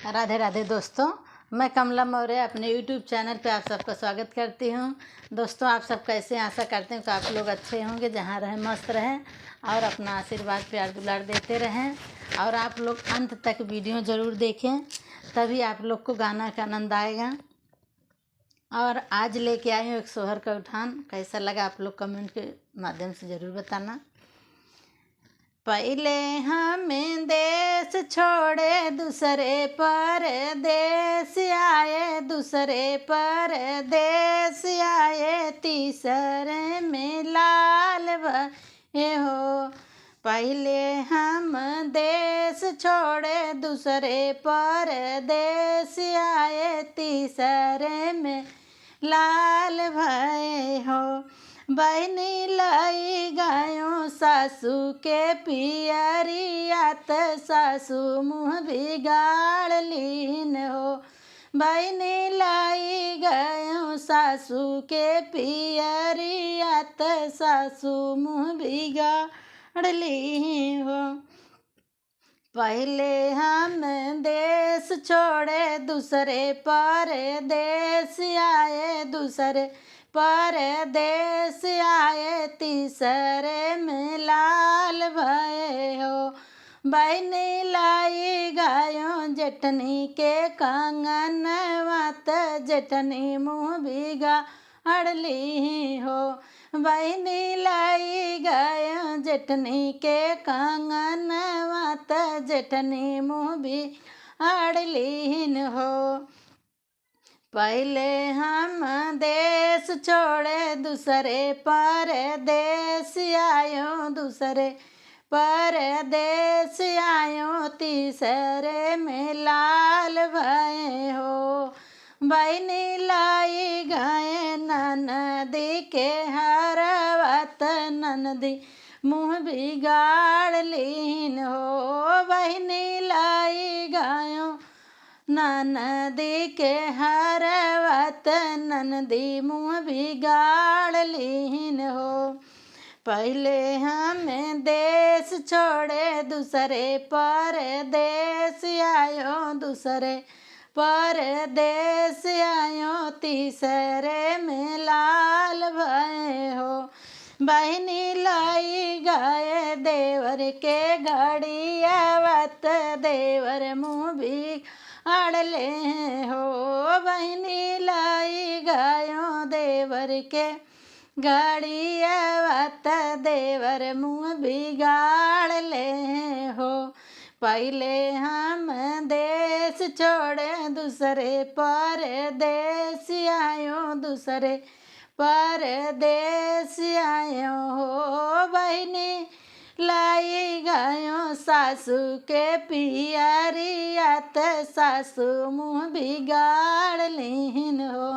राधे राधे दोस्तों, मैं कमला मौर्य अपने यूट्यूब चैनल पे आप सबका स्वागत करती हूँ। दोस्तों, आप सब कैसे, आशा करते हैं कि आप लोग अच्छे होंगे, जहाँ रहें मस्त रहें और अपना आशीर्वाद प्यार दुलार देते रहें। और आप लोग अंत तक वीडियो ज़रूर देखें, तभी आप लोग को गाना का आनंद आएगा। और आज लेके आई हूँ एक सोहर का उठान, कैसा लगा आप लोग कमेंट के माध्यम से ज़रूर बताना। पहले हमें देश छोड़े दूसरे परदेश आए, दूसरे परदेश आए, तीसरे में लाल भये हो। पहले हम देश छोड़े दूसरे परदेश आए, तीसरे में लाल भये हो। बहनी लाई गायों सासू के पियरियात, सासू मुँह बिगाड़ लीन हो। बहनी लाई गायों सासू के पियरियात, सासू मुँह बिगाड़ लीन हो। पहले हम देश छोड़े दूसरे परदेश आए, दूसरे परदेश आए, तीसरे में लाल भये हो। बहनी लाई गायों जेठनी के कंगन वात, जेठनी मुँह बिगाड़ ली हो। बहनी लाई गायों जेठनी के कंगन वात, जेठनी मुँह बिगाड़ लीन हो। पहले हम देश छोड़े दूसरे परदेश आयो, दूसरे परदेश आयो, तीसरे में लाल भये हो। बहनी लाई गाय ननदी के हरवत, ननदी मुँह बिगाड़ लीन हो। बहनी लाई गायों ननदी के हरवत, ननदी मुँह बिगाड़ लीन हो। पहले हमें देश छोड़े दूसरे परदेश आयो, दूसरे परदेश आयो, तीसरे में लाल भये हो। बहनी लाई गाय देवर के घड़ियावत, देवर मुँह बिगाड़ ले हो। बहनी लाई गायों देवर के घड़ियावत, देवर मुँह बिगाड़ ले हो। पहले हम देश छोड़े दूसरे परदेश आयो, दूसरे परदेश आयो हो। बहनी लाई गायों सासू के पियरियात, सासू मुँह बिगाड़ लीन हो।